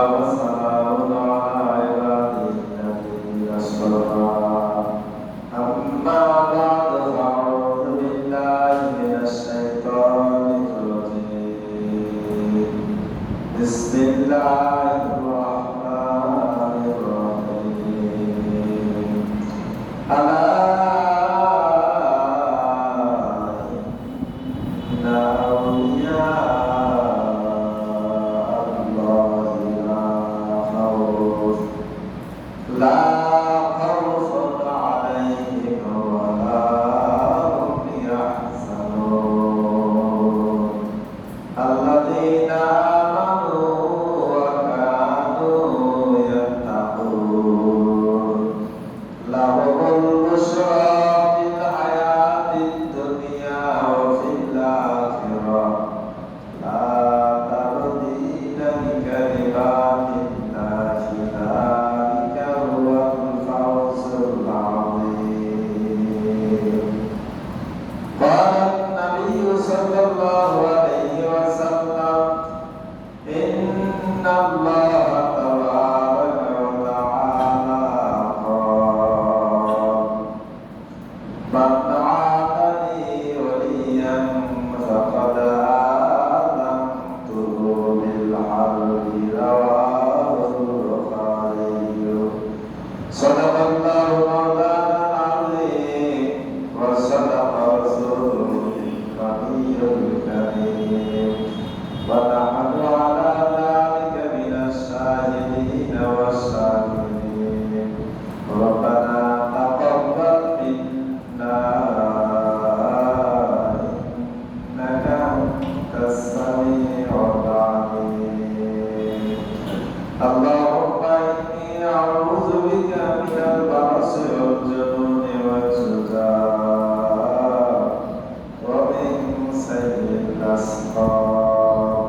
وسلام على عباده الذين اصطفى أما بعد فأعوذ بالله من الشيطان الرجيم بسم الله الرحمن الرحيم ألا إن أولياء الله لا خوف عليهم ولا هم يحزنون الذين آمنوا وكانوا يتقون لهم البشرى في الحياة الدنيا وفي الآخرة لا تبديل لكلمات الله ذلك هو الفوز العظيم قال النبي صلى الله عليه وسلم إن الله تبارك وتعالى قال من عادني وليا فقد آذنته بالحرب رواه البخاري صدق الله مولانا العظيم وصدق رسوله النبي الكريم ونحن على ذلك من الشاهدين والشاكرين ربنا تقبل منا إنك أنت السميع العليم اللهم إني أعوذ بك من البرص والجنون والزجاج ومن سيء الأسقام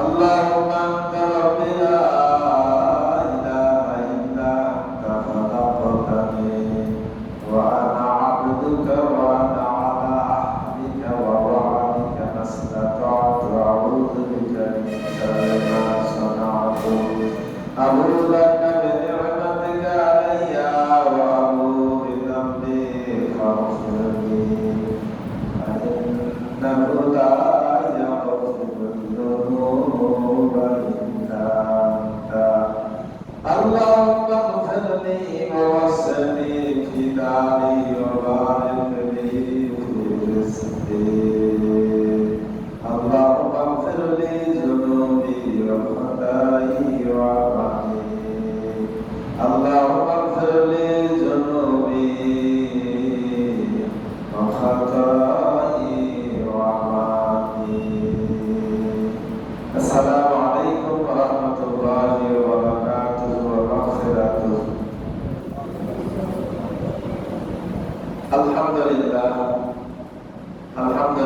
اللهم أنت ربي لا إله إلا أنت خلقتني وأنا عبدك وأنا على عهدك ووعدك ما استطعت أعوذ بك من شر ما صنعت أبوء لك بنعمتك علي وأبوء بذنبي فاغفر لي فإنه لا يغفر الذنوب إلا أنت اللهم اغفر لي ووسع لي في داري وبارك لي في رزقي اللهم اغفر لي ذنوبي وخطاياي وأعمالي اللهم اغفر لي ذنوبي وخطاياي وأعمالي السلام عليكم ورحمة الله وبركاته ومغفرته الحمد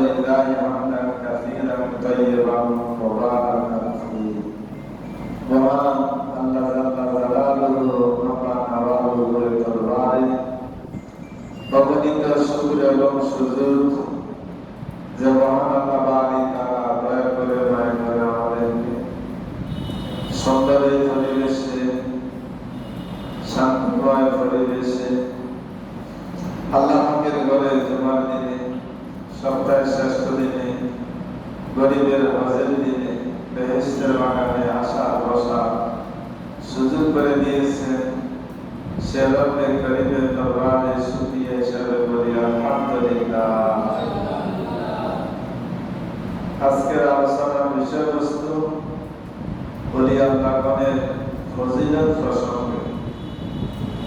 لله حمدا كثيرا طيبا مباركا فيه ومن الله جل جلاله أما نراه بالدربار অগণিত শুকর এবং সুজুদ যে মহান আল্লাহ বাড়ি তারা দয়া করে মায়া করে আমাদেরকে সুন্দর এই পরিবেশে শান্তিময় পরিবেশে আল্লাহ পাকের ঘরে জুমার দিনে সপ্তাহের শ্রেষ্ঠ দিনে গরিবের হজের দিনে বেহেশতের বাগানে আসা বসা সুযোগ করে দিয়েছেন সে রব্বে করিমের দরবারে শুকরিয়া হিসেবে বলি আলহামদুলিল্লাহ। আজকের আলোচনার বিষয়বস্তু বলি আল্লাহগণের ফজিলত প্রসঙ্গে।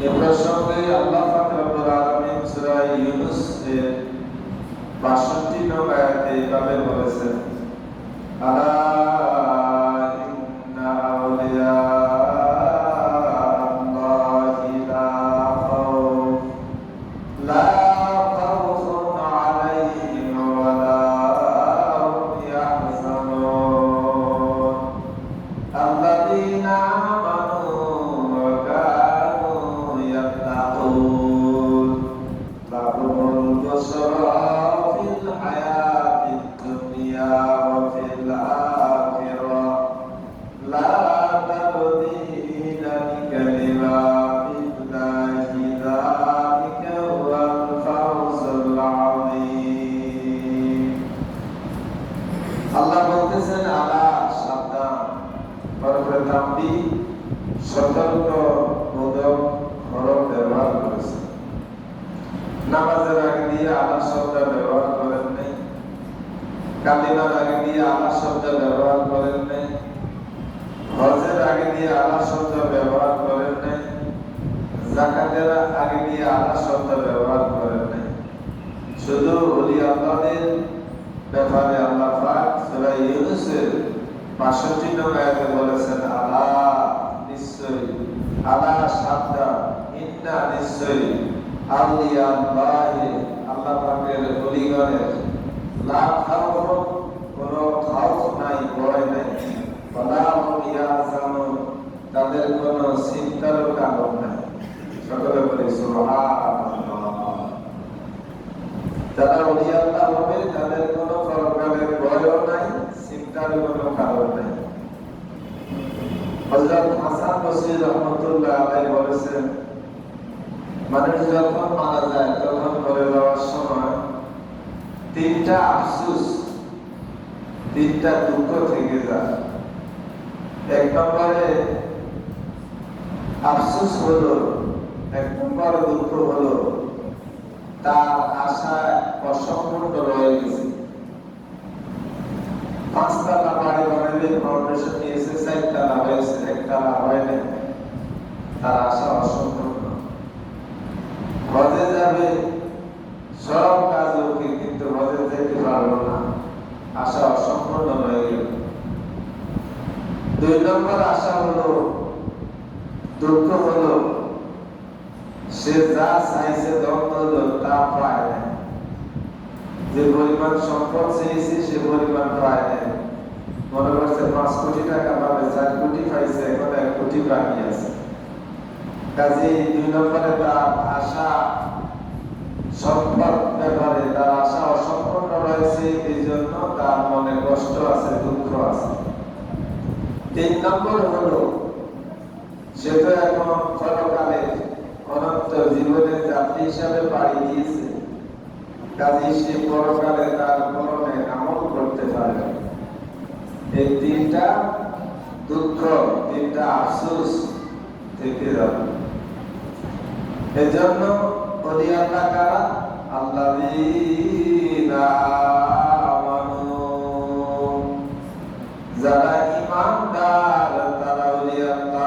এই প্রসঙ্গে আল্লাহ পাক রব্বুল আলামিন সূরা ইউনূস এর ৬২ নং আয়াতে এইভাবে বলেছেন আলা ইন্না আউলিয়া لا তাম্বি সতর্ক বোধক হরফ ব্যবহার করেছেন। নামাজের আগে দিয়ে আলা শব্দ ব্যবহার করেন নাই, কালিমার আগে দিয়ে আলা শব্দ ব্যবহার করেন নাই, হজের আগে দিয়ে আলা শব্দ ব্যবহার করেন নাই, যাকাতের আগে দিয়ে আলা শব্দ ব্যবহার করেন নাই। শুধু ওলি আল্লাহদের ব্যাপারে আল্লাহ পাক সূরা ইউনূসের ৬২ নম্বর আয়াতে বলেছেন, আলা নিশ্চয়ই, আলা সাবধান, ইন্না নিশ্চয়ই, আউলিয়া আল্লাহি আল্লাহ পাকের ওলিগণের লা খাউফুন কোনো খাউফ নাই, ভয় নাই, ওয়ালা হুম ইয়াহজানুন তাদের কোনো চিন্তারও কারণ নাই। সকলে বলি সুবহানাল্লাহ। যারা ওলি আল্লাহ হবে তাদের কোনো পরকালের ভয়ও নাই, চিন্তার কোনো কারণ নাই। হযরত হাসান বসরি রাহমাতুল্লাহ আলাইহি বলেছেন, মানুষ যখন মারা যায় তখন মরে যাওয়ার সময় তিনটা আফসোস, তিনটা দুঃখ থেকে যায়। এক নম্বরে আফসোস হলো, এক নম্বর দুঃখ হলো তার আশা অসম্পূর্ণ রয়ে গেছে। ৫ তলা বাড়ি বানাইলে ফাউন্ডেশন নিয়েছে, ৪ তলা হয়েছে, ১ তলা হয় না, তার আশা অসম্পূর্ণ। হজে যাবে, সব কাজ ওকে, কিন্তু হজে যেতে পারলো না, আশা অসম্পূর্ণ রয়ে গেল। ২ নম্বর আশা হলো, দুঃখ হলো সে যা চাইছে দ্বন্দ্ব তা পায় না। যে পরিমাণ সম্পদ চেয়েছে সে পরিমাণ পায় না। মনে করছে ৫ কোটি টাকা পাবে, ৪ কোটি পাইছে, এখন ১ কোটি বাকি আছে। কাজে ২ নম্বরে তার আশা সম্পদ ব্যাপারে তার আশা অসম্পূর্ণ রয়েছে, এই জন্য তার মনে কষ্ট আছে, দুঃখ আছে। ৩ নম্বর হলো সে তো এখন পরকালে অনন্ত জীবনের যাত্রী হিসাবে পাড়ি দিয়েছে, কাজে সে পরকালে তার মরণে আমল করতে পারে। এই ৩টা দুঃখ, ৩টা আফসোস থেকে যাবে। এজন্য ওলি আল্লাহ কারা? আল্লাযীনা আমানু, যারা ঈমানদার তারা ওলি আল্লাহ।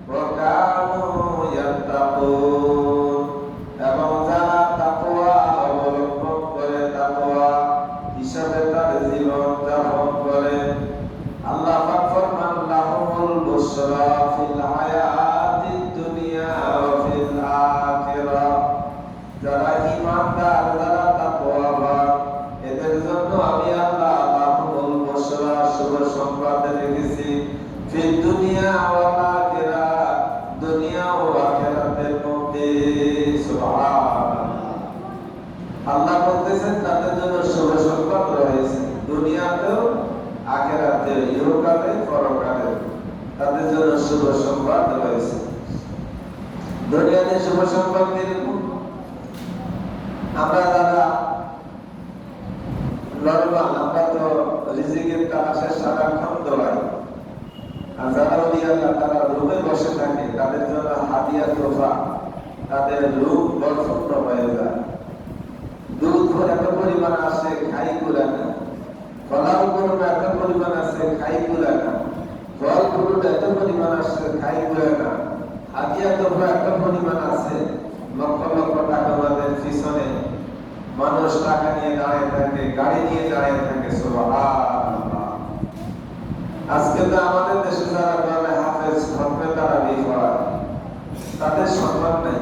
ওয়া কানু ইয়াত্তাকুন, এবং যারা তাকওয়া অবলম্বন করে, তাকওয়া হিসাবে তার জীবন যাপন করে। আল্লাহ পাক ফরমান, লাহুমুল বুশরা ফিল হায়াতিদ দুনিয়া ওয়া ফিল আখিরাহ। যারা ঈমানদার, যারা তাকওয়াবান, এদের জন্য আমি আল্লাহ লাহুমুল বুশরা, শুভ সংবাদ রেখেছি, ফিদ দুনিয়া ওয়াল আখিরাহ, দুনিয়া ও আখিরাতের মধ্যে। সুবহানাল্লাহ। আল্লাহ বলতেছেন তাদের জন্য শুভ সংবাদ রয়েছে, দুনিয়াতেও আখিরাতেও, ইহকালে পরকালে তাদের জন্য শুভ সংবাদ রয়েছে। দুনিয়াতে শুভ সংবাদ কিরকম? আমরা যারা নরমাল, আমরা তো রিজিকের তালাশে সারাক্ষণ দৌড়াই। আর যারা ওলি আল্লাহ তারা রুমে বসে থাকে, তাদের জন্য হাদিয়া তোফা, তাদের রূপ বরফুল্ল হয়ে যায়। দুধ এত পরিমাণ আসে, খাই গুলা না। ফলাও গরু এত পরিমাণ আসে, খাই গুলা না। ফল ফুল এত পরিমাণ আসে, খাই গুলা না। হাদিয়া তোফা এত পরিমাণ আছে, লক্ষ লক্ষ টাকা আমাদের পিছনে মানুষ টাকা নিয়ে দাঁড়িয়ে থাকে, গাড়ি নিয়ে দাঁড়িয়ে থাকে। সুবহানাল্লাহ। আজকে তো আমাদের দেশে যারা বলে হাফেজ, খতমে তারাবি পড়ায়, তাদের সম্মান নেই।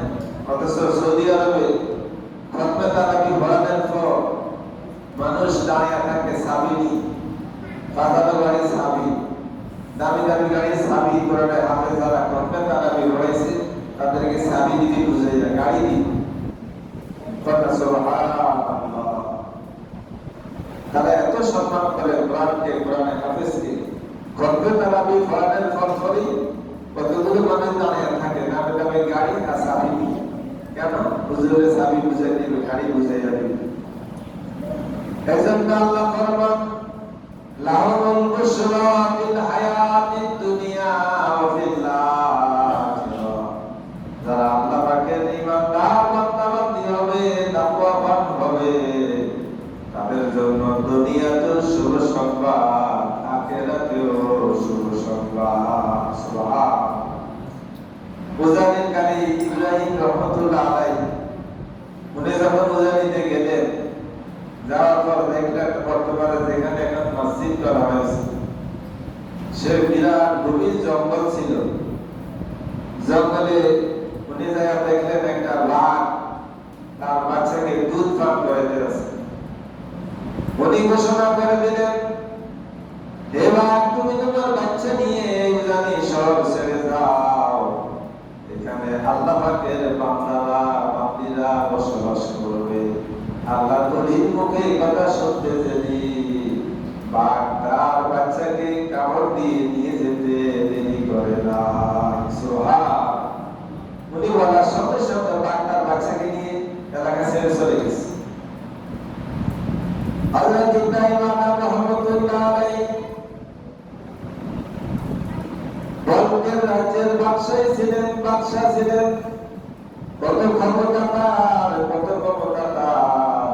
অথচ সৌদি আরবে খতমে তারাবি পড়ানোর পর মানুষ দাঁড়িয়ে থাকে চাবি নিয়ে, বাজানো গাড়ি চাবি, দামি দামি গাড়ি চাবি করে হাফেজ যারা খতমে তারাবি পড়াইছে তাদেরকে চাবি দিতে বুঝে যায়, গাড়ি দিতে। সুবহানাল্লাহ। তারা এত সম্মান করে কোরআনকে, কোরআনে হাফেজকে। খতমে তারাবি পড়ানোর ফল ফলই কতগুলো মানুষ দাঁড়িয়ে থাকে নামে দামে গাড়ি আর চাবি নিয়ে। কেন? হুজুরের চাবি বুঝাই দিবে, গাড়ি বুঝাই দিবে। এজন্য আল্লাহ ফরমান, লাহুমুল বুশরা ফিল হায়াতিদ রহমতুল্লাহ আলাইহি উনি যখন উজানিতে গেলেন, যাওয়ার পর দেখলেন বর্তমানে যেখানে একটা মসজিদ করা হয়েছে সে বিরাট গভীর জঙ্গল ছিল। জঙ্গলে উনি যা দেখলেন একটা বাঘ তার বাচ্চাকে দুধ পান করাইতে আছে। উনি ঘোষণা করে দিলেন, হে বাঘ, তুমি তোমার বাচ্চা নিয়ে এই উজানি শহর ছেড়ে যাও, এখানে আল্লাহ পাকের বান্দারা বান্দিরা বসবাস করবে। আল্লাহ নবীর মুখে কথা শুনতে যদি বাঘ তার বাচ্চাকে কামড় দিয়ে নিয়ে যেতে দেরি করে না। সুবহান। উনি বলার সঙ্গে সঙ্গে বাঘ তার বাচ্চাকে নিয়ে এলাকা ছেড়ে চলে গেছে। হযরত ইব্রাহিম রহমাতুল্লাহ আলাইহি বলকের রাজ্যের বাদশাহ ছিলেন, কত ক্ষমতার, কত ক্ষমতার।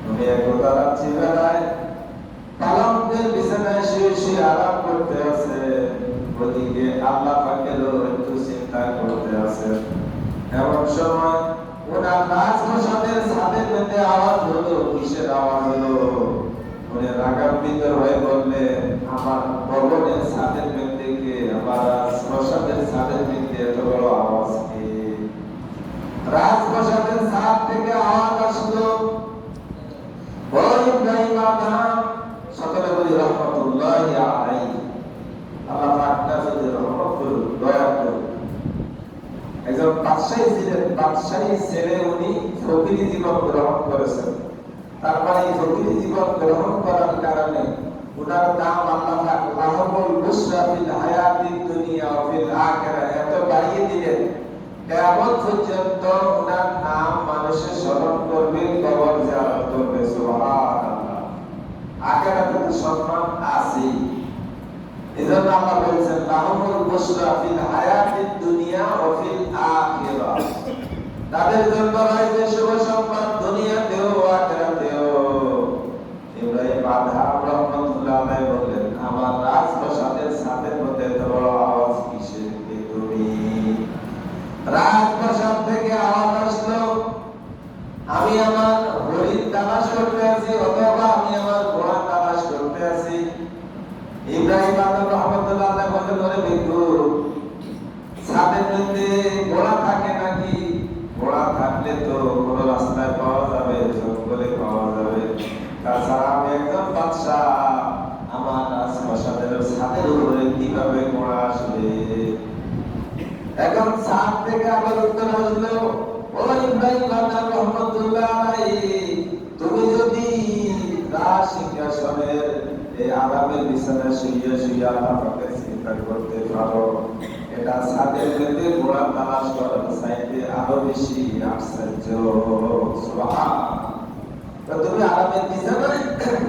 উনি একদা রাত্রি বেলায় পালঙ্কের বিছানায় শুয়ে শুয়ে আরাম করতে আছে, ওদিকে আল্লাহ পাকেরও একটু চিন্তা করতে আছে। এমন সময় ওনার রাজপ্রাসাদের ছাদের মধ্যে আওয়াজ হলো। কিসের আওয়াজ হলো? উনি রাগান্বিত হয়ে বললেন, আমার ভবনের ছাদের মধ্যে কে, আমার রাজপ্রাসাদের ছাদের মধ্যে এত বড় আওয়াজ কে? রাজপ্রাসাদের ছাদ থেকে আওয়াজ আসলো, ও ইব্রাহিম আদম, সকলে বলি রহমতুল্লাহি আলাইহি। আল্লাহ পাক তাআলা রহমত করুন, দয়া করুন। একজন বাদশাহী ছিলেন, বাদশাহী ছেড়ে উনি ফকিরি জীবন গ্রহণ করেছেন। তারপরে এই ফকিরি জীবন গ্রহণ করার কারণে উনার নাম আল্লাহ পাক লাহুল বুশরা ফিল হায়াতিদ দুনিয়া ওয়া ফিল আখিরাহ এত বাড়িয়ে দিলেন, কিয়ামত পর্যন্ত উনার নাম মানুষে স্মরণ করবে, কবর জিয়ারত করবে। সুবহানাল্লাহ। আখিরাতে তো সম্মান আছে। এজন্য আল্লাহ বলেছেন লাহুল বুশরা ফিল হায়াতিদ দুনিয়া ওয়া ফিল আখিরাহ, তাদের জন্য রয়েছে শুভ সংবাদ দুনিয়াতেও আখিরাতেও। ইব্রাহিম আদম রহমাতুল্লাহ আলাইহি বললেন, আমার রাজপ্রাসাদের ছাদের মধ্যে এত বড় আওয়াজ কিসের? তুমি রাজপ্রাসাদ থেকে আওয়াজ আসলো, আমি আমার হরিণ তালাশ করতে আছি, অথবা আমি আমার ঘোড়া তালাশ করতে আছি। ইব্রাহিম আদম রহমাতুল্লাহ আলাইহি বললেন, ওরে ভিক্ষু, ছাদের মধ্যে ঘোড়া থাকে নাকি? ঘোড়া থাকলে তো কোনো রাস্তায় পাওয়া যাবে, জঙ্গলে পাওয়া যাবে। তাছাড়া আমি একজন বাদশা, আমার রাজপ্রাসাদের ছাদের উপরে কিভাবে ঘোড়া আসবে? এখন ছাদ থেকে আবার উত্তর আসলো, ও ইব্রাহিম আদম রহমাতুল্লাহ আলাইহি, তুমি যদি রাজ সিংহাসনের এই আরামের বিছানায় শুয়ে শুয়ে আল্লাহ পাকের চিন্তা করতে পারো, এটা ছাদের মধ্যে ঘোড়া তালাশ করার চাইতে আরো বেশি আশ্চর্য। সুবহানাল্লাহ। তুমি আরামের বিছানায়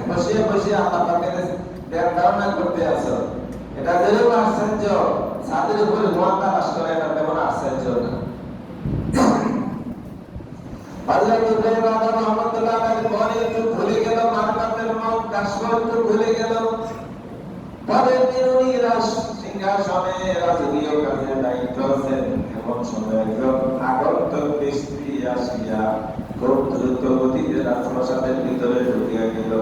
বসে বসে আল্লাহ পাকের ধ্যান করতে আছো, এটা যেরকম আশ্চর্য, ছাদের উপরে ঘোড়া তালাশ করা এটা তেমন আশ্চর্য না। হযরত ইব্রাহিম আদম রহমাতুল্লাহ আলাইহি পরে একটু ভুলে গেল, মারকাতের মত কাশফ একটু ভুলে গেল। পরের দিন উনি সিংহাসনে রাজকীয় কাজে দায়িত্ব আছেন। এমন সময় একজন আগন্তুক ব্যক্তি আসিয়া খুব দ্রুত গতিতে রাজপ্রাসাদের ভিতরে ঢুকিয়া গেল।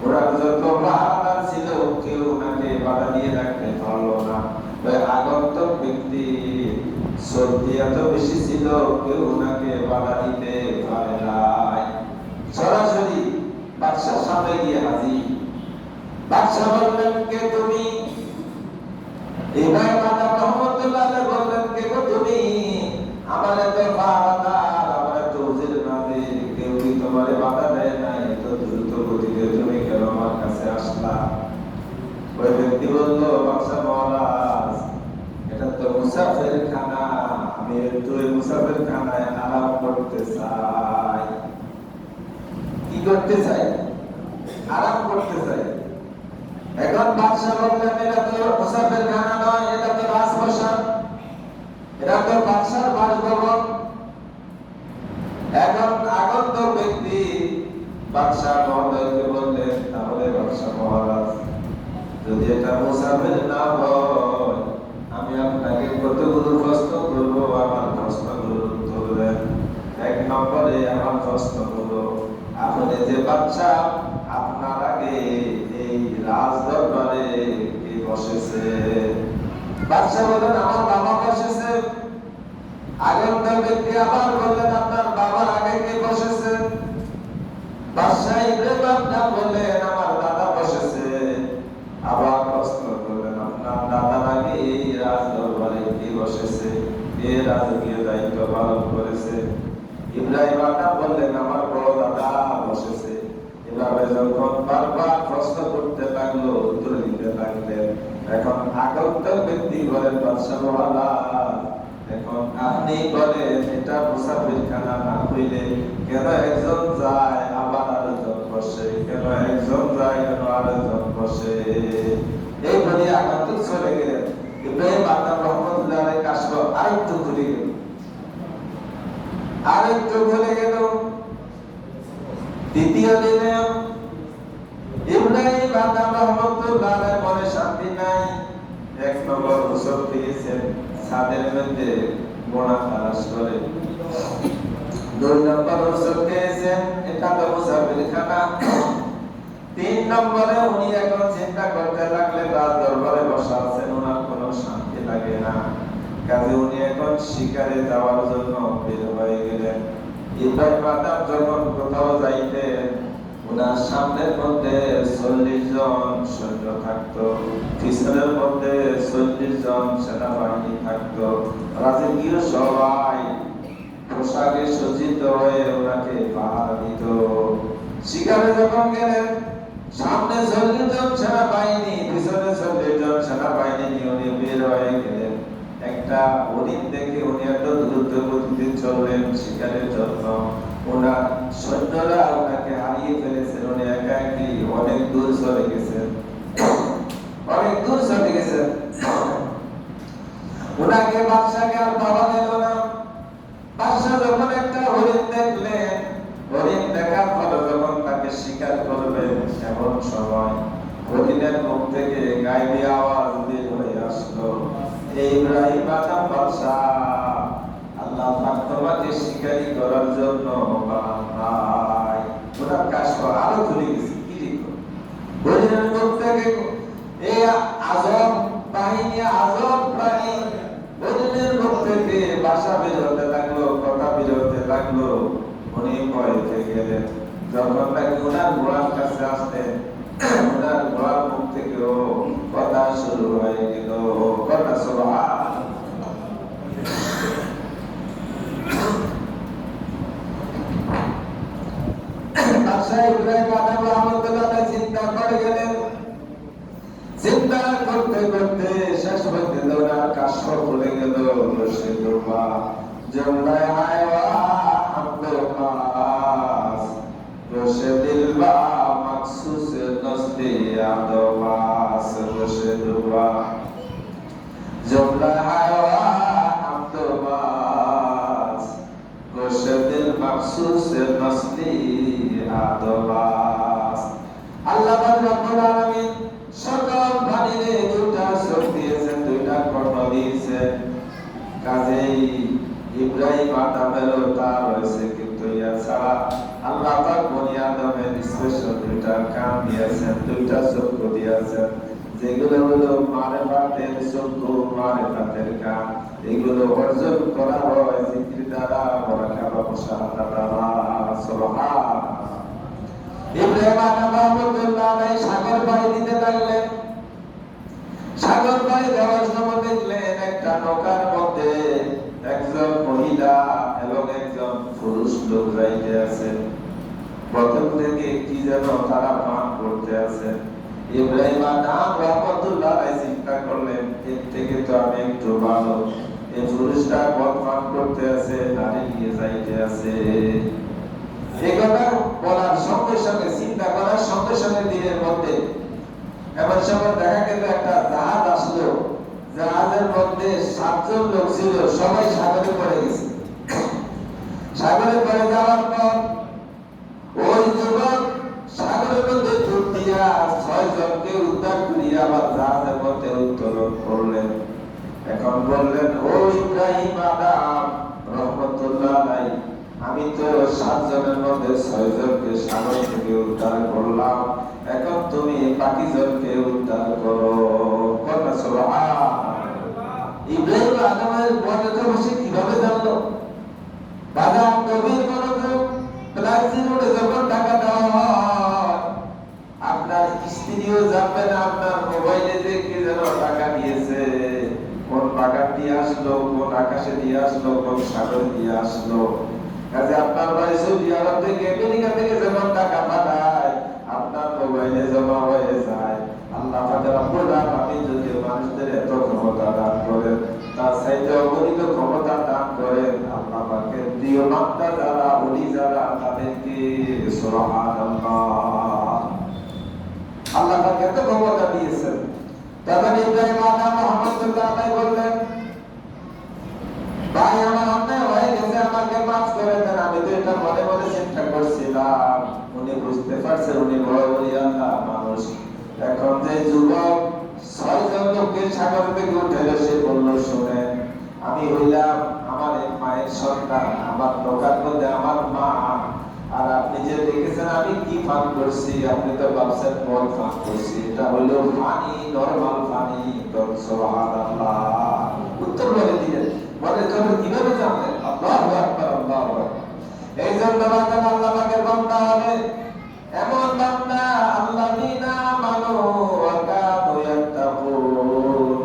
ওনার যত পাহারাদার ছিল কেউ ওনাকে বাধা দিয়ে রাখতে পারল না। ওই আগন্তুক ব্যক্তি শক্তি এত বেশি ছিল, কেউ ওনাকে বাধা দিতে পারে নাই। সরাসরি বাদশার সামনে গিয়ে হাজির। বাদশা বললেন, কে তুমি? ইব্রাহিম আদম রহমাতুল্লাহ আলাইহি বললেন, কে গো তুমি? আমার এত পাহারাদার, আমার এত উজির নাজির, কেউ কি তোমারে বাধা দেয় নাই? এত দ্রুত গতিতে তুমি কেন আমার কাছে আসলা? ওই ব্যক্তি বলল, বাদশা মহারাজ, এটা তো মুসাফির খানা, আমি একটু এই মুসাফির খানায় আরাম করতে চাই। কি করতে চাই? আরাম করতে চাই। এখন বাদশা বললেন, এটা তো মুসাফির খানা নয়, এটা তো রাজপ্রাসাদ, এটা তো বাদশার বাসভবন। এখন আগন্তুক ব্যক্তি বাদশা মহোদয়কে বললেন, তাহলে বাদশা মহারাজ, যদি এটা মুসাফির না হয়, আমি আপনাকে কতগুলো প্রশ্ন করবো, আমার প্রশ্নগুলোর নম্বরে আমার প্রশ্ন হলো, আপনি যে বাদশা, আপনার আগে এই রাজ দরবারে কে বসেছে? বাদশা বলেন, আমার বাবা বসেছে। আগেরটা ব্যক্তি আবার বললেন, আপনার বাবার আগে কে বসেছে? বাদশা ইব্রাহিম বললেন, আমার দাদা বসেছে। আবার প্রশ্ন করলেন, আপনার দাদার আগে এই রাজ দরবারে কে বসেছে, কে রাজকীয় দায়িত্ব পালন করেছে? ইব্রাহিম বললেন, আমার বড় দাদা বসেছে। এভাবে যখন বারবার প্রশ্ন করতে লাগলো, উত্তর দিতে লাগলেন। এখন আগন্তুক ব্যক্তি বলেন, বাদশা মহারাজ, এখন আপনি বলেন, এটা মুসাফিরখানা না হইলে কেন একজন যায় আবার আরেকজন বসে, কেন একজন যায় কেন আরেকজন বসে? এই বলে আগন্তুক চলে গেলেন। ইব্রাহিম রহমতুল্লাহ আলাইহি কাশফ আরেকটু ঘুরে গেল, আরেকটু ঘুরে গেল। দ্বিতীয় দিনে ইব্রাহিম রহমতুল্লাহ আলাইহি মনে শান্তি নাই। এক নম্বর বছর পেয়েছেন, ছাদের মধ্যে বোনা তালাশ করে। 2 নম্বর বছর পেয়েছেন, এটা তো মুসাফিরখানা। 3 নম্বরে উনি এখন চিন্তা করতে লাগলেন, রাজ দরবারে বসা আছেন, ওনার কোনো শান্তি লাগে না। কাজে উনি এখন শিকারে যাওয়ার জন্য বের হয়ে গেলেন। ইব্রাহিম যখন কোথাও যাইতেন, ওনার সামনের মধ্যে 40 জন সৈন্য থাকতো, পিছনের মধ্যে 40 জন সেনাবাহিনী থাকতো। রাজকীয় সবাই পোশাকে সজ্জিত হয়ে ওনাকে পাহারা দিত। শিকারে যখন গেলেন, সামনে 40 জন সেনাবাহিনী, পিছনে 40 জন সেনাবাহিনী নিয়ে উনি বের হয়ে গেলেন। একটা হরিণ দেখে উনি এত দ্রুত গতিতে চললেন শিকারের জন্য। ওনার সৈন্যরা ওনাকে হারিয়ে ফেলেছেন। উনি একাকী অনেক দূর চলে গেছেন, অনেক দূর চলে গেছেন। ওনাকে বাদশাকে আর পাওয়া গেল না। বাদশা যখন একটা হরিণ দেখলেন, হরিণ দেখার পরে যখন তাকে শিকার করবেন, এমন সময় হরিণের মুখ থেকে গায়েবী আওয়াজ বের হয়ে আসলো, ইব্রাহিম বাদশা, আল্লাহ পাক তোমাকে শিকারি করার জন্য বানায়। ওনার কাশফ আরো ঘুরে গেছে। কি দেখো, হরিণের মুখ থেকে এই আজব বাহিনী, আজব প্রাণী হরিণের মুখ থেকে ভাষা বের হতে লাগলো, কথা বের হতে লাগলো। উনি ভয় পেয়ে গেলেন। যখন নাকি ওনার ঘোড়ার কাছে আসতেন, ওনার ঘোড়ার মুখ থেকেও কথা শুরু হয়ে গেল, কথা সুবহান। বাদশা ইব্রাহিম রহমতুল্লাহ চিন্তা করে গেলেন। চিন্তা করতে করতে শেষ পর্যন্ত ওনার কাশফ খুলে গেল। সে দুবা জমলায় হায়ওয়া আব্দুল কাস রশে দিলবা মাকসুস নসলি আদবাস রশে দুবা জমলায় হায়ওয়া আব্দুল কাস রশে দিল মাকসুস নসলি আদবাস। আল্লাহ রাব্বুল আলামিন সকল প্রাণীরে 2টা চোখ দিয়েছেন, 2টা কর্ণ দিয়েছেন। কাজেই ইব্রাহিম আদমেরও তার রয়েছে, কিন্তু এছাড়া আল্লাহ পাক বনি আদমের স্পেশাল 2টা কান দিয়েছেন, 2টা চক্ষু দিয়েছেন, যেগুলো হলো মারিফাতের চক্ষু, মারিফাতের কান। এগুলো অর্জন করা হয় জিকির দ্বারা, মুরাকাবা, মুশাহাদা দ্বারা। সুবহান। ইব্রাহিম রহমতুল্লাহ আলাইহি সাগর পাড়ি দিতে লাগলেন। সাগর পাড়ি দেওয়ার সময় দেখলেন একটা নৌকার মধ্যে একজন মহিলা এবং একজন পুরুষ লোক যাইতে আছেন। প্রথম থেকে কি যেন তারা পান করতে আছেন। ইব্রাহিম রহমতুল্লাহ আলাইহি চিন্তা করলেন, এর থেকে তো আমি একটু ভালো, এই পুরুষটা মদ পান করতে আছে, নারী নিয়ে যাইতে আছে। এই কথা বলার সঙ্গে সঙ্গে, চিন্তা করার সঙ্গে সঙ্গে দিনের মধ্যে এমন সময় দেখা গেল একটা জাহাজ আসলো। জাহাজের মধ্যে 7 জন লোক ছিল, সবাই সাগরে পড়ে গেছে। সাগরে পড়ে যাওয়ার পর ওই যুবক সাগরের মধ্যে ডুব দিয়া 6 জনকে উদ্ধার করিয়া আবার জাহাজের মধ্যে উত্তোলন করলেন। এখন বললেন, ও ইব্রাহিম রহমতুল্লাহ আলাইহি, আমি তো 7 জনের মধ্যে 6 জনকে সাগর থেকে উদ্ধার করলাম, এখন তুমি বাকি জনকে উদ্ধার করো। কথা সুবহানাল্লাহ। ইব্রাহিম আদমের বড়টা বসে কিভাবে জানলো? বাজার গভীর মনোযোগ। প্লাস্টিক রোডে যখন টাকা দেওয়া হয়, আপনার স্ত্রীও জানবে না আপনার মোবাইলে যে কে যেন টাকা দিয়েছে, কোন বাগান দিয়ে আসলো, কোন আকাশে দিয়ে আসলো, কোন সাগরে দিয়ে আসলো। কাজে আপনার ভাই সৌদি আরব থেকে আমেরিকা থেকে যখন টাকা পাঠায়, আপনার মোবাইলে জমা হয়ে যায়। আল্লাহ পাক রব্বুল আলামিন যদি মানুষদের এত ক্ষমতা দান করেন, তার চাইতে অগণিত ক্ষমতা দান করেন, আল্লাহ পাকের প্রিয় বান্দা যারা, ওলি যারা, তাদেরকে সুবহানাল্লাহ আল্লাহ পাক এত ক্ষমতা দিয়েছেন। তখন ইব্রাহিম আদম মুহাম্মদ সাল্লাল্লাহু আলাইহি বললেন, ভাই আমার অন্যায় হয়ে গেছে, আমাকে মাফ করে দেন। আমি তো এটা মনে মনে চিন্তা করছিলাম। উনি বুঝতে পারছে উনি বড় বড় আল্লাহ মানুষ। এখন যে যুবক 6 জন লোককে সাগর থেকে উঠেছে, সে বলল, শুনে আমি হইলাম আমার এক মায়ের সন্তান, আমার লোকার মধ্যে আমার মা, আর আপনি যে দেখেছেন আমি কি পান করছি, আপনি তো ভাবছেন মদ পান করছি, এটা হলো পানি, নরমাল পানি। তো সুবহানাল্লাহ উত্তর বলে দিলেন। বলে তবে কিভাবে জানলেন? আল্লাহু আকবার, আল্লাহু আকবার। এই জন্য আল্লাহ পাকের বান্দা হবে এমন বান্দা, আল্লাযীনা আমানু ওয়া কানু ইয়াত্তাকুন,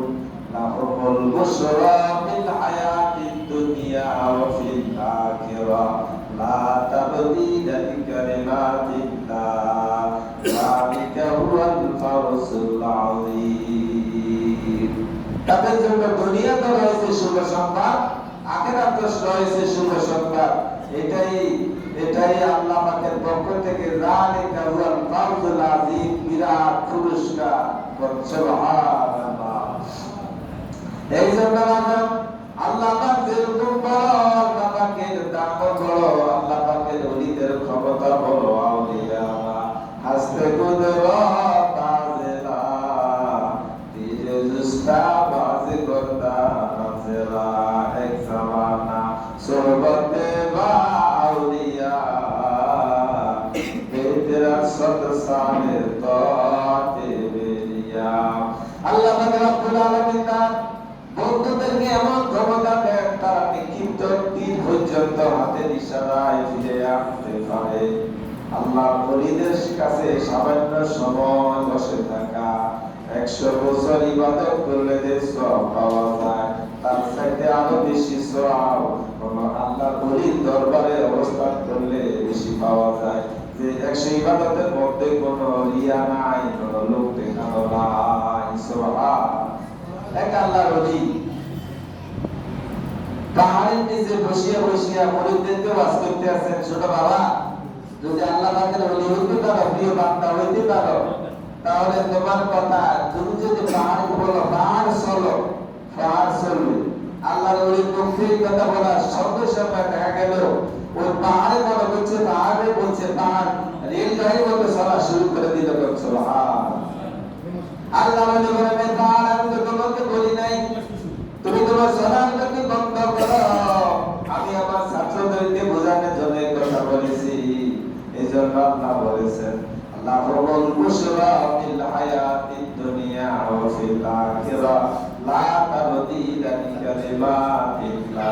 লাহুমুল বুশরা ফিল হায়াতিদ দুনিয়া ওয়া ফিল আখিরাহ, লা তাবদীলা লিকালিমাতিল্লাহ, যালিকা হুয়াল ফাওজুল আযীম। তাদের জন্য দুনিয়াতে রয়েছে শুভ সংবাদ, আখিরাতে রয়েছে শুভ সংবাদ। এটাই আল্লাহ পাকের পক্ষ থেকে যালিকা হুয়াল ফাওজুল আযীম, বিরাট পুরস্কার। সুবহানাল্লাহ। এই জন্য আল্লাহ পাক যেরকম বড়, আল্লাহ পাকের দাম বড়, আল্লাহ পাকের ওলিদের ক্ষমতা বড়। আউলিয়া হাসতে কুদরত তাজেলা, তিরে জুস্তা বাজে করতা নাজেলা, এক জামানা সোহবতে বা আউলিয়া, বেতেরা সদ সালে তোতে বেরিয়া। আল্লাহ পাক রব্বুল আলামিন তার বন্ধুদেরকে এমন ক্ষমতা দেন, তারা নিক্ষিপ্ত তীর পর্যন্ত হাতের ইশারায় ফিরে আনতে পারে। আল্লাহ ওলিদের কাছে সামান্য সময় বসে থাকা, 100 বছর ইবাদত করলে যে সওয়াব পাওয়া যায়, তার চাইতে আরো বেশি সওয়াব আল্লাহর ওলির দরবারে অবস্থান করলে বেশি পাওয়া যায়। যে 100 ইবাদতের মধ্যে কোনো রিয়া নাই, কোনো লোক দেখানো নাই। সুবহানাল্লাহ। এক আল্লাহর ওলি পাহাড়ের নিচে বসিয়া মুরিদদেরকে ওয়াজ করতে আছেন, ছোট বাবা, যদি আল্লাহ পাকের ওলি হইতে পারো, প্রিয় বান্দা হইতে পারো, তাহলে তোমার কথা তুমি যদি পাহাড় বলো, পাহাড় চলবে। আল্লাহর ওলির পক্ষে কথা বলার সঙ্গে সঙ্গে দেখা গেল ওই পাহাড়ে মনে করছে, পাহাড়ে বলছে, পাহাড় রেলগাড়ির মতো চলা শুরু করে দিল। সুবহানাল্লাহ। আল্লাহ বলে বলেন, পাহাড় আমি তো তোমাকে বলি নাই, তুমি তোমার সলাতকে বন্ধ করো। আমি আমার ছাত্রদেরকে বোঝানোর জন্য কথা বলেছি। এই জন্য আল্লাহ বলেছেন, লাহুমুল বুশরা ফিল হায়াতিদ দুনিয়া ওয়া ফিল আখিরাহ, লা তাবদীলা লিকালিমাতিল্লাহ,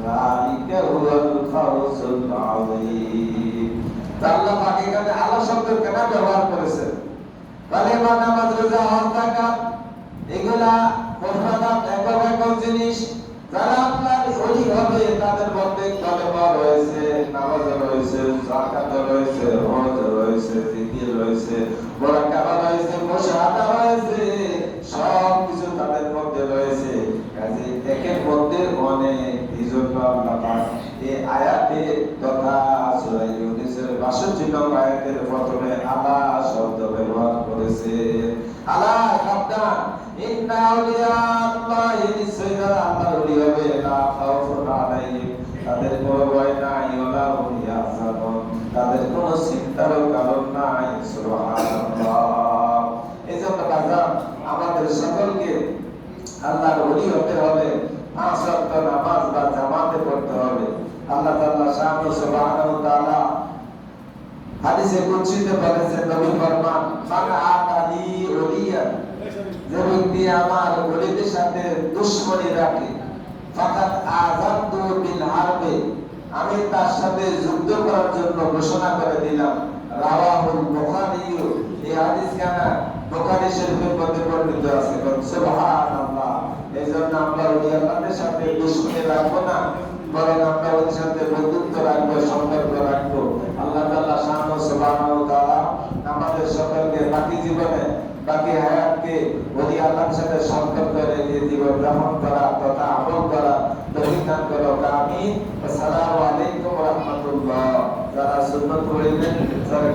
যালিকা হুয়াল ফাওজুল আযীম। আল্লাহ পাক এখানে আল্লাহ শব্দ কেন ব্যবহার করেছেন? কালেমা, নামাজ, রোজা, হজ, যাকাত, এগুলা মুফরাদাত, একক জিনিস। যারা আল্লাহর ওলি হবে তাদের মধ্যে কালেমা রয়েছে, নামাজ রয়েছে, যাকাত রয়েছে, হজ রয়েছে, জিকির রয়েছে, মুরাকাবা রয়েছে, মুশাহাদা রয়েছে, সব কিছু তাদের মধ্যে রয়েছে। কাজে একের মধ্যে অনেক। এইজন্য আল্লাহ পাক এই আয়াতে তথা সূরা ইউনূসের ৬২ নং আয়াতের প্রথমে আলা শব্দ ব্যবহার করেছে। আলা সাবধান, ইন্না আউলিয়া আল্লাহি, নিশ্চয়ই যারা আল্লাহর ওলি হবে, লা খাউফুন আলাইহিম, তাদের কোনো ভয় নাই, ওয়ালা হুম ইয়াহজানুন, তাদের কোনো চিন্তার কারণ নাই। সুবহানাল্লাহ। এজন্য বাজার আমাদের সকলকে আল্লাহর ওলি হতে হবে, 5 ওয়াক্ত নামাজ বা জামাতে পড়তে হবে। আল্লাহ তাআলা শাহ সুবহানাহু ওয়া তাআলা হাদিসে কুদসিতে বলেছেন, নবী ফরমান, মান আতালি ওলিয়া, যে ব্যক্তি আমার ওলিদের সাথে দুশমনি রাখে, ফাকাত আযানতু বিল হারবে, আমি তার সাথে যুদ্ধ করার জন্য ঘোষণা করে দিলাম। রাওয়াহুল বুখারী, এই হাদিস কানা বুখারী শরীফের মধ্যে বর্ণিত আছে। সুবহানাল্লাহ। এইজন্য আমরা ওলি আল্লাহদের সাথে দুশমনি রাখবো না, বরং আমরা ওদের সাথে বন্ধুত্ব রাখবো, সম্পর্ক রাখবো। আল্লাহ তাআলা শাহ সুবহানাহু ওয়া তাআলা আমাদের সকলকে বাকি জীবনে, বাকি হায়াতকে ওলি আল্লাহর সাথে সম্পর্ক রেখে জীবন যাপন করা তথা আমল করা তৌফিক দান করো। আমিন। আসসালামু আলাইকুম ওয়া রাহমাতুল্লাহ। যারা সুন্নাত পড়িলেন, যারা